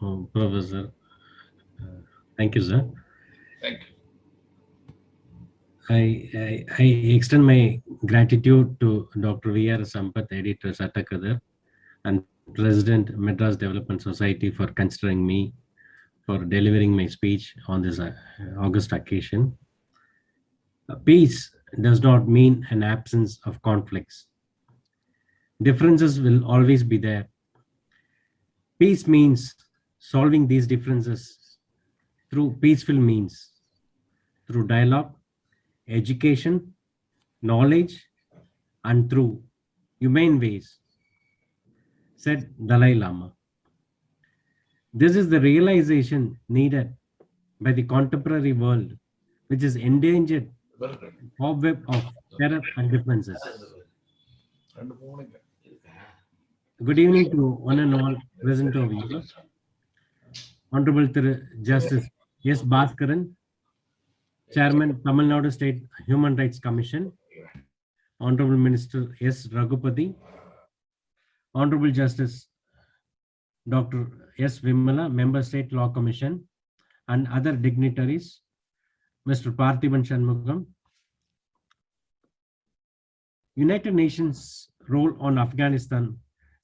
Professor. Thank you, sir. Thank you. I extend my gratitude to Dr. V.R. Sampath, Editor Satakadar, and President Madras Development Society for considering me for delivering my speech on this August occasion. Peace does not mean an absence of conflicts. Differences will always be there. Peace means solving these differences through peaceful means, through dialogue, education, knowledge, and through humane ways, said Dalai Lama. This is the realization needed by the contemporary world, which is endangered cobweb of terror and differences. Good evening to one and all present over here. Honorable Justice S. Bhaskaran, Chairman, Tamil Nadu State Human Rights Commission, Honorable Minister S. Raghupati, Honorable Justice Dr. S. Vimala, Member State Law Commission, and other dignitaries, Mr. Parthiban Shanmugam. United Nations role on Afghanistan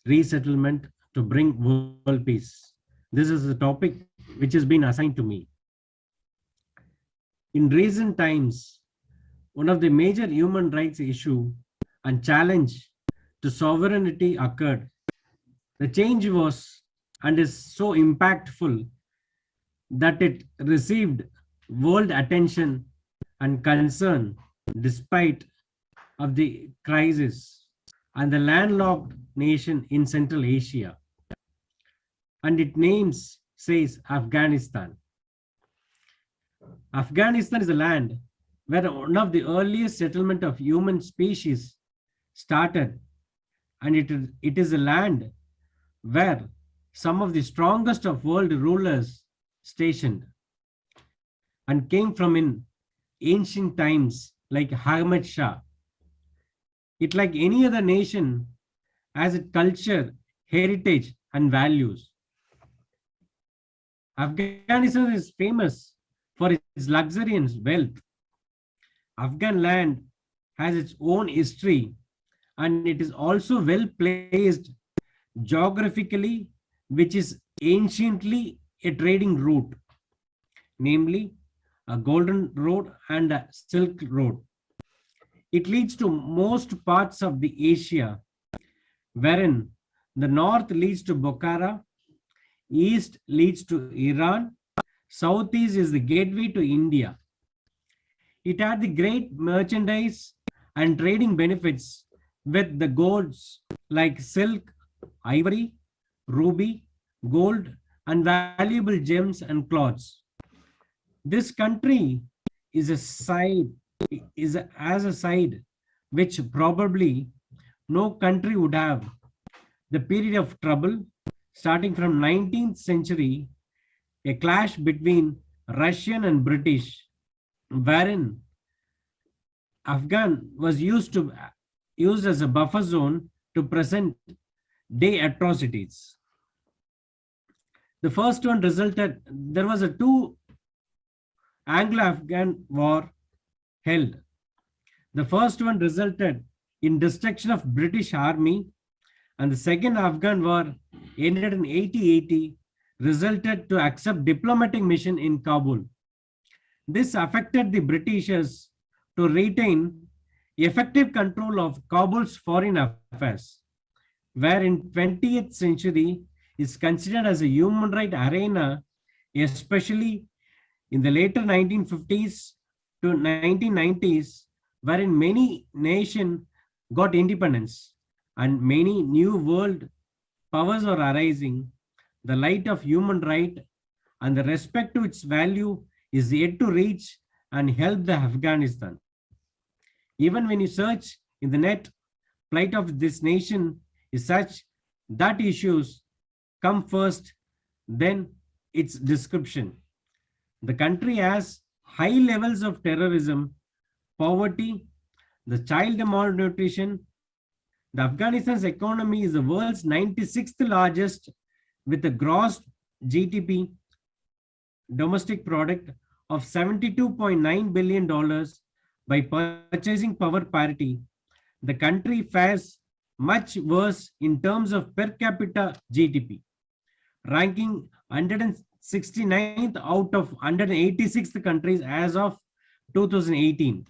resettlement to bring world peace. This is the topic which has been assigned to me. In recent times, one of the major human rights issue and challenge to sovereignty occurred. The change was and is so impactful that it received world attention and concern despite of the crisis and the landlocked nation in Central Asia. And its name says Afghanistan. Afghanistan is a land where one of the earliest settlement of human species started, and it is a land where some of the strongest of world rulers stationed and came from in ancient times like Ahmad Shah. It, like any other nation, has its culture, heritage, and values. Afghanistan is famous for its luxury and wealth. Afghan land has its own history, and it is also well placed geographically, which is anciently a trading route, namely a Golden Road and a Silk Road. It leads to most parts of the Asia, wherein the north leads to Bukhara, east leads to Iran, southeast is the gateway to India. It had the great merchandise and trading benefits with the goods like silk, ivory, ruby, gold, and valuable gems and cloths. This country is as a side which probably no country would have. The period of trouble starting from 19th century, a clash between Russian and British, wherein Afghan was used as a buffer zone to present day atrocities. The first one resulted, there was a two Anglo-Afghan war held. The first one resulted in destruction of British army, and the second Afghan war ended in 1880, resulted to accept diplomatic mission in Kabul. This affected the Britishers to retain effective control of Kabul's foreign affairs, where in 20th century is considered as a human right arena, especially in the later 1950s to 1990s, wherein many nations got independence and many new world powers are arising. The light of human right and the respect to its value is yet to reach and help the Afghanistan. Even when you search in the net, plight of this nation is such that issues come first, then its description. The country has high levels of terrorism, poverty, the child malnutrition. The Afghanistan's economy is the world's 96th largest with a gross GDP, domestic product of $72.9 billion by purchasing power parity, the country fares much worse in terms of per capita GDP, ranking 169th out of 186th countries as of 2018.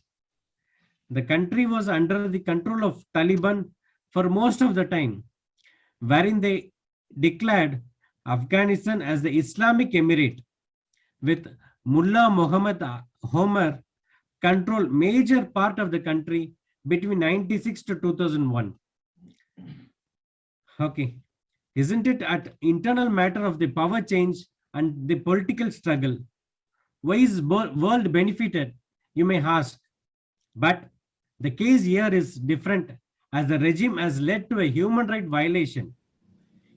The country was under the control of Taliban for most of the time, wherein they declared Afghanistan as the Islamic Emirate, with Mullah Muhammad Homer control major part of the country between 96 to 2001. Okay. Isn't it an internal matter of the power change and the political struggle? Why is world benefited, you may ask? But the case here is different, as the regime has led to a human right violation.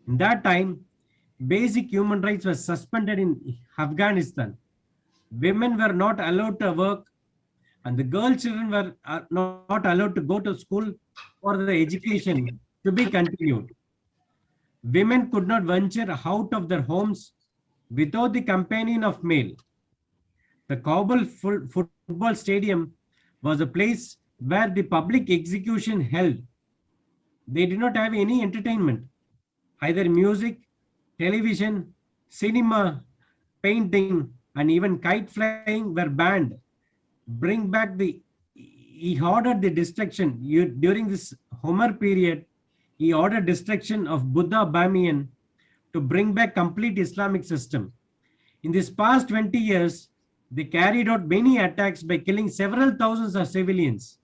In that time, basic human rights were suspended in Afghanistan. Women were not allowed to work, and the girl children were not allowed to go to school for the education to be continued. Women could not venture out of their homes without the companion of male. The Kabul football stadium was a place where the public execution held. They did not have any entertainment, either music, television, cinema, painting, and even kite flying were banned. He ordered the destruction during this Homer period. He ordered destruction of Buddha Bamiyan to bring back complete Islamic system. In this past 20 years, they carried out many attacks by killing several thousands of civilians,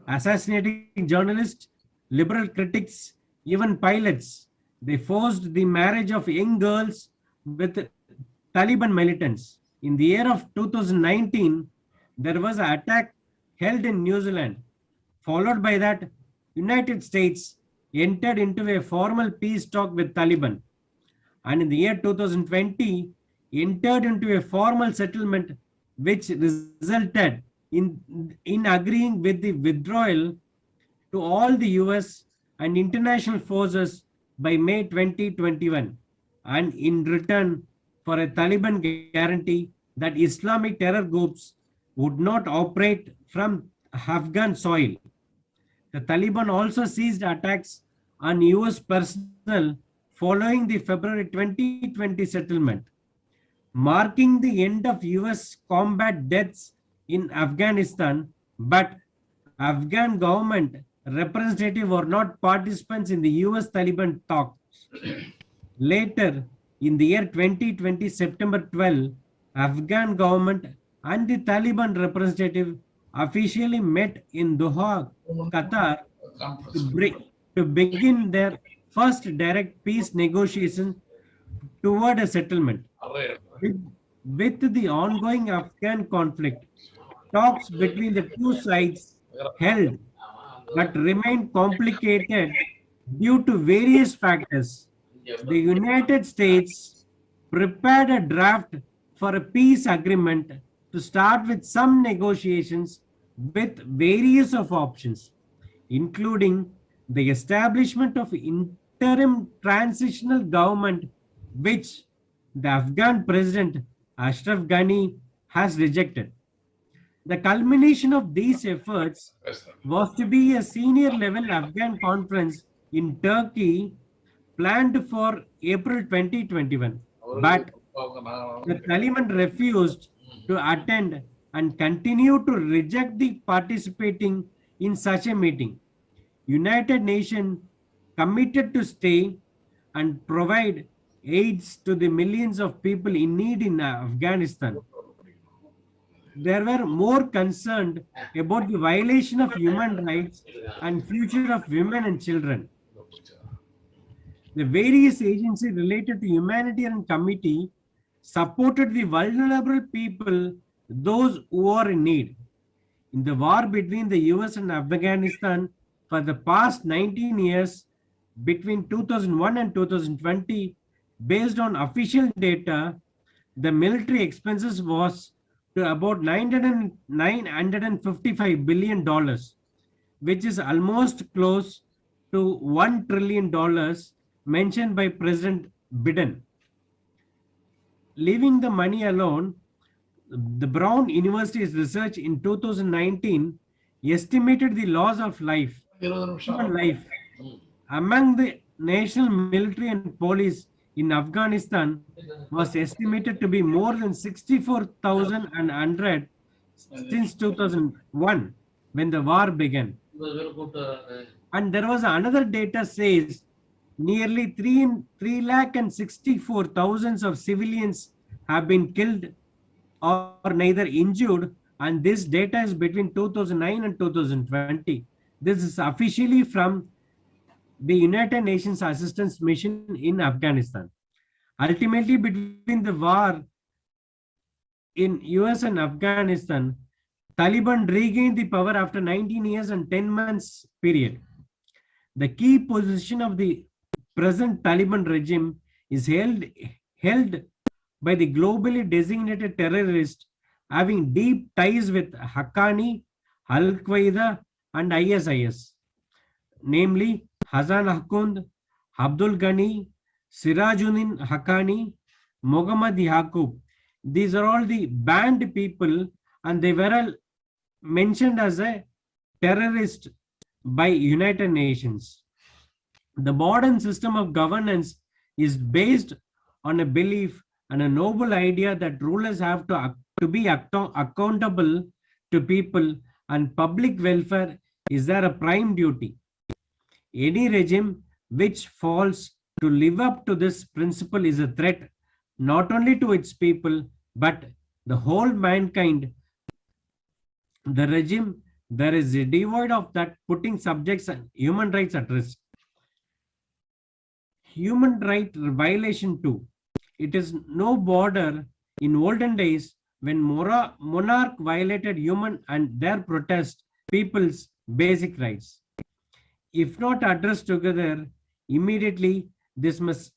assassinating journalists, liberal critics, even pilots. They forced the marriage of young girls with Taliban militants. In the year of 2019, there was an attack held in New Zealand. Followed by that, United States entered into a formal peace talk with Taliban. And in the year 2020, entered into a formal settlement which resulted in agreeing with the withdrawal to all the US and international forces by May 2021, and in return for a Taliban guarantee that Islamic terror groups would not operate from Afghan soil. The Taliban also ceased attacks on US personnel following the February 2020 settlement, marking the end of US combat deaths in Afghanistan. But Afghan government representatives were not participants in the US Taliban talks. Later, in the year 2020, September 12, Afghan government and the Taliban representative officially met in Doha, Qatar, to begin their first direct peace negotiations toward a settlement. With the ongoing Afghan conflict, talks between the two sides held but remained complicated due to various factors. The United States prepared a draft for a peace agreement to start with some negotiations with various of options, including the establishment of interim transitional government, which the Afghan president Ashraf Ghani has rejected. The culmination of these efforts was to be a senior level Afghan conference in Turkey planned for April 2021. But the Taliban refused to attend and continued to reject the participating in such a meeting. United Nations committed to stay and provide aids to the millions of people in need in Afghanistan. They were more concerned about the violation of human rights and future of women and children. The various agencies related to humanitarian committee supported the vulnerable people, those who are in need. In the war between the US and Afghanistan for the past 19 years, between 2001 and 2020, based on official data, the military expenses was to about $955 billion, which is almost close to $1 trillion mentioned by President Biden. leaving the money alone, the Brown University's research in 2019 estimated the loss of life, 20 நிமிஷம். human life, among the national military and police in Afghanistan was estimated to be more than 64,100 since 2001 when the war began. And there was another data says nearly 3 lakh and 64,000 of civilians have been killed or neither injured, and this data is between 2009 and 2020. This is officially from the United Nations Assistance Mission in Afghanistan. Ultimately, between the war in US and Afghanistan, Taliban regained the power after 19 years and 10 months period. The key position of the present Taliban regime is held by the globally designated terrorist having deep ties with Haqqani, Al-Qaeda and ISIS, namely Hassan Hakund, Abdul Ghani, Sirajuddin Haqqani, Muhammad Yaqub. These are all the banned people, and they were all mentioned as a terrorist by United Nations. The modern system of governance is based on a belief and a noble idea that rulers have to be accountable to people, and public welfare is their prime duty. Any regime which fails to live up to this principle is a threat not only to its people but the whole mankind. The regime there is a devoid of that putting subjects and human rights at risk. Human right violation too. It is no border. In olden days, when monarch violated human and their protest people's basic rights, if not addressed together immediately, this must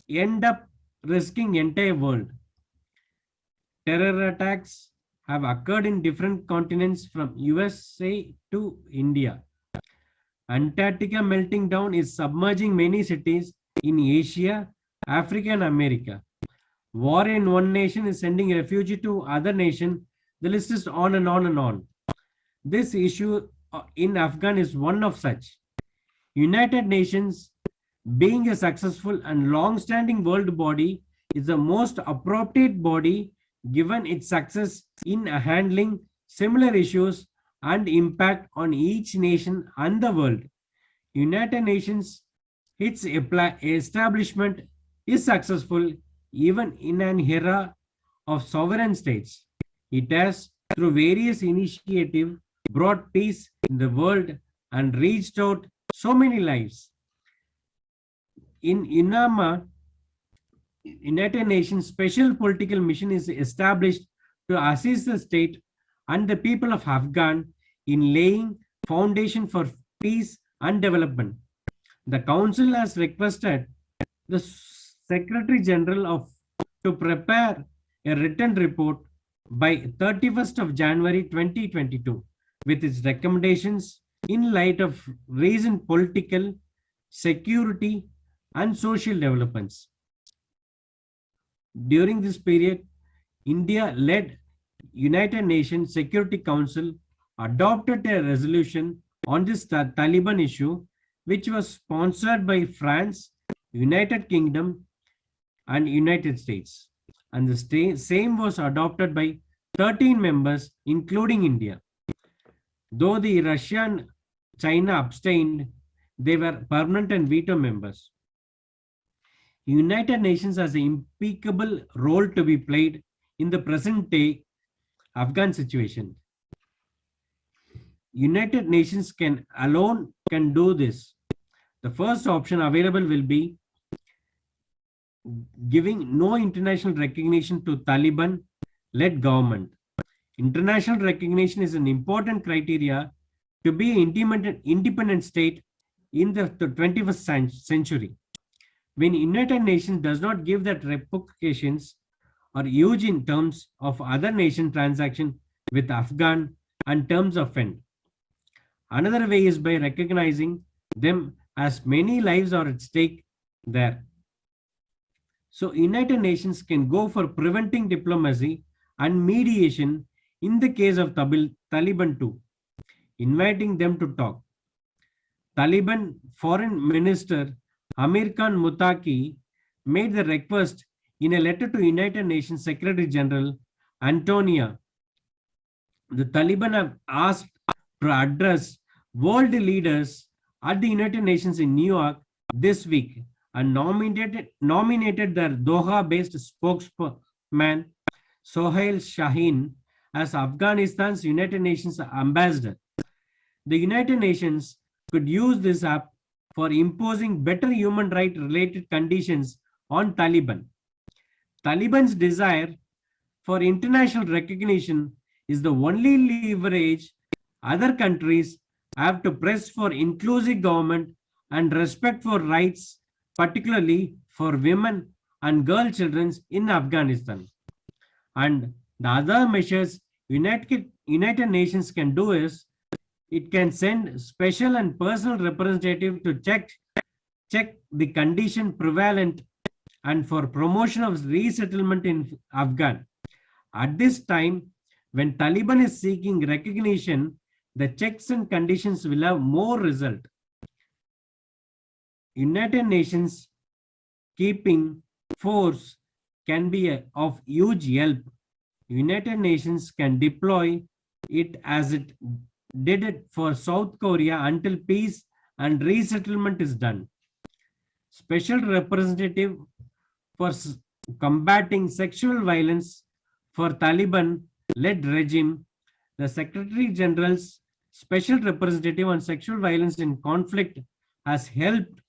end up risking entire world. Terror attacks have occurred in different continents from USA to India. Antarctica melting down is submerging many cities in Asia, Africa and America. War in one nation is sending refugee to other nation. The list is on and on and on. This issue in Afghan is one of such. United Nations, being a successful and long-standing world body, is the most appropriate body given its success in handling similar issues and impact on each nation and the world. United Nations, its establishment is successful even in an era of sovereign states. It has, through various initiatives, brought peace in the world and reached out so many lives. In UNAMA, United Nations Special Political Mission is established to assist the state and the people of Afghan in laying foundation for peace and development. The Council has requested the Secretary General to prepare a written report by 31st of January 2022 with its recommendations in light of recent political, security, and social developments. During this period, India-led United Nations Security Council adopted a resolution on this Taliban issue, which was sponsored by France, United Kingdom, and United States. And the same was adopted by 13 members, including India. Though the Russia and China abstained, they were permanent and veto members. United Nations has an impeccable role to be played in the present day Afghan situation. United Nations alone can do this. The first option available will be giving no international recognition to Taliban-led government. International recognition is an important criteria to be an independent state in the 21st century. When United Nations does not give that, repercussions are huge in terms of other nation transaction with Afghan and terms of friend. Another way is by recognizing them as many lives are at stake there. So United Nations can go for preventing diplomacy and mediation in the case of Taliban too, inviting them to talk. Taliban Foreign Minister Amir Khan Mutaki made the request in a letter to United Nations Secretary General Antonia. The Taliban have asked to address world leaders at the United Nations in New York this week and nominated their Doha-based spokesman Sohail Shaheen as Afghanistan's United Nations ambassador. The United Nations could use this app for imposing better human rights related conditions on Taliban. Taliban's desire for international recognition is the only leverage other countries have to press for inclusive government and respect for rights, particularly for women and girl children in Afghanistan. And the other measures United Nations can do is it can send special and personal representative to check the condition prevalent and for promotion of resettlement in Afghan. At this time, when Taliban is seeking recognition, the checks and conditions will have more result. United Nations keeping force can be of huge help. United Nations can deploy it as it did it for South Korea until peace and resettlement is done. Special representative for combating sexual violence for Taliban-led regime, the Secretary General's Special Representative on Sexual Violence in Conflict has helped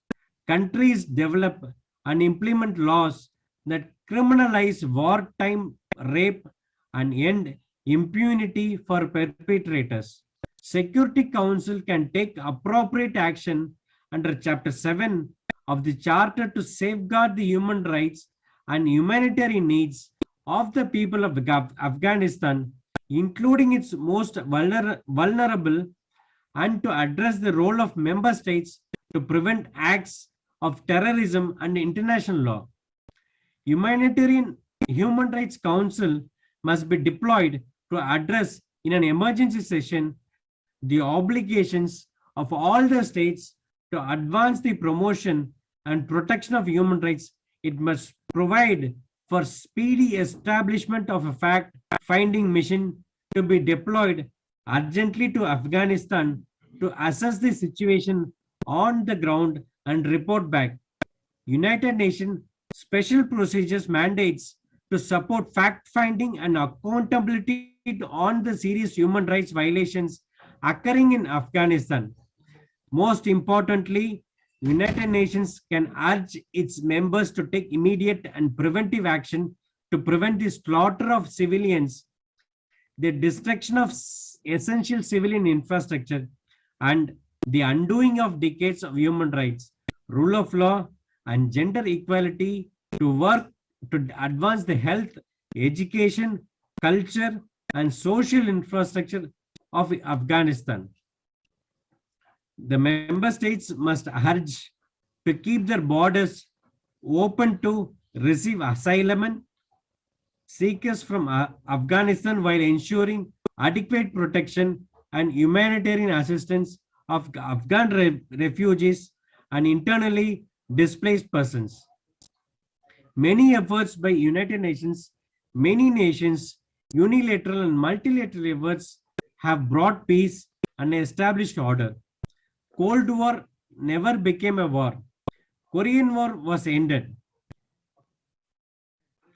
countries develop and implement laws that criminalize wartime rape and end impunity for perpetrators. Security Council can take appropriate action under Chapter 7 of the Charter to safeguard the human rights and humanitarian needs of the people of Afghanistan, including its most vulnerable, and to address the role of member states to prevent acts of terrorism and international law. Human Rights Council must be deployed to address in an emergency session the obligations of all the states to advance the promotion and protection of human rights. It must provide for speedy establishment of a fact-finding mission to be deployed urgently to Afghanistan to assess the situation on the ground and report back. United Nations special procedures mandates to support fact-finding and accountability on the serious human rights violations occurring in Afghanistan. Most importantly, United Nations can urge its members to take immediate and preventive action to prevent the slaughter of civilians, the destruction of essential civilian infrastructure, and the undoing of decades of human rights, rule of law, and gender equality to work to advance the health, education, culture, and social infrastructure of Afghanistan. The member states must urge to keep their borders open to receive asylum seekers from Afghanistan while ensuring adequate protection and humanitarian assistance of Afghan refugees and internally displaced persons. Many efforts by United Nations, many nations, unilateral and multilateral efforts have brought peace and established order. Cold War never became a war. Korean War was ended.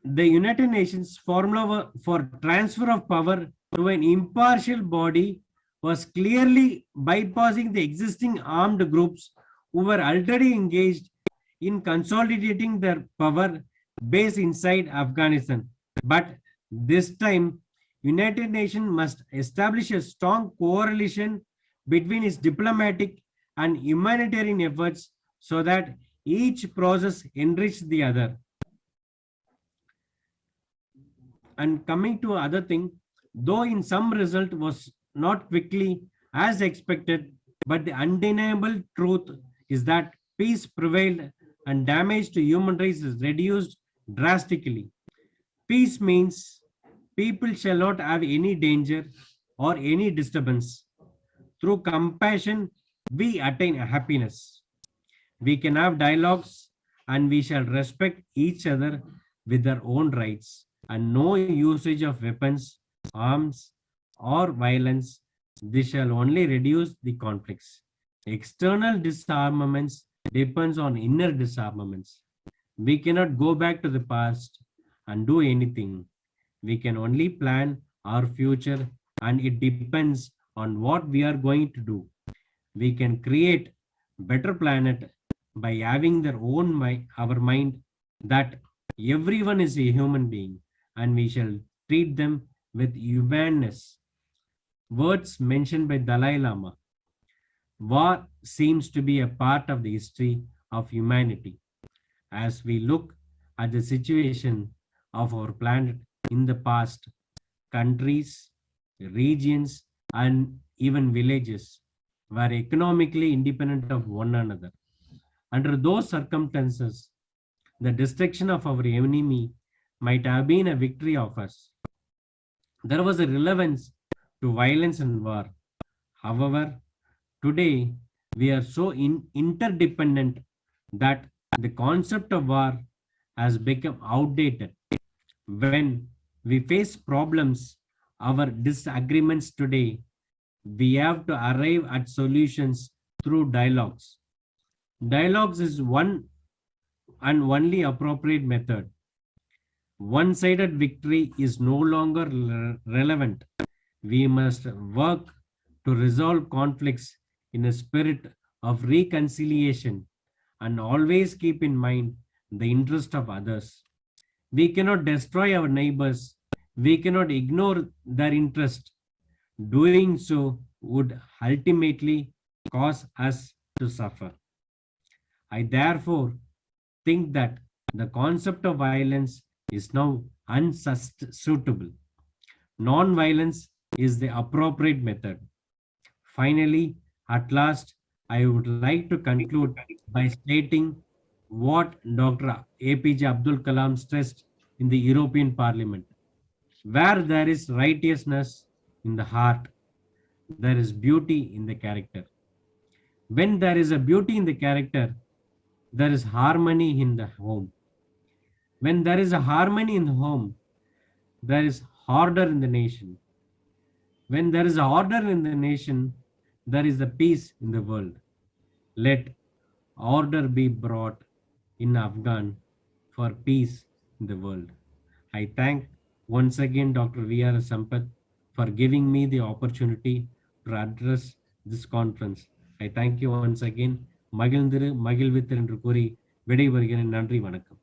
The United Nations formula for transfer of power to an impartial body was clearly bypassing the existing armed groups who were already engaged in consolidating their power base inside Afghanistan. But this time, United Nations must establish a strong coalition between its diplomatic and humanitarian efforts so that each process enriches the other. And coming to other thing, though in some result was not quickly as expected, but the undeniable truth is that peace prevailed and damage to human rights is reduced drastically. Peace means people shall not have any danger or any disturbance. Through compassion, we attain happiness. We can have dialogues and we shall respect each other with their own rights and no usage of weapons, arms, or violence. This shall only reduce the conflicts. External disarmaments depends on inner disarmaments. We cannot go back to the past and do anything. We can only plan our future and it depends on what we are going to do. We can create better planet by having their own mind, our mind that everyone is a human being and we shall treat them with humanness. Words mentioned by Dalai Lama. War seems to be a part of the history of humanity. As we look at the situation of our planet in the past, countries, regions, and even villages were economically independent of one another. Under those circumstances, the destruction of our enemy might have been a victory of us. There was a relevance to violence and war. However, today we are so interdependent that the concept of war has become outdated. When we face problems, our disagreements today, we have to arrive at solutions through dialogues. Dialogues is one and only appropriate method. One sided victory is no longer relevant. We must work to resolve conflicts in a spirit of reconciliation and always keep in mind the interest of others. We cannot destroy our neighbors. We cannot ignore their interest. Doing so would ultimately cause us to suffer. I therefore think that the concept of violence is now unsuitable. Non-violence is the appropriate method. Finally, at last, I would like to conclude by stating what Dr. APJ Abdul Kalam stressed in the European Parliament. Where there is righteousness in the heart, there is beauty in the character. When there is a beauty in the character, there is harmony in the home. When there is a harmony in the home, there is order in the nation. When there is order in the nation, there is the peace in the world. Let order be brought in Afghan for peace in the world. I thank once again Dr. V.R. Sampath for giving me the opportunity to address this conference. I thank you once again. மகிழ்ந்திரு மகிழ்வித்திரு என்று கூறி விடைபெறுகிறேன். நன்றி, வணக்கம்.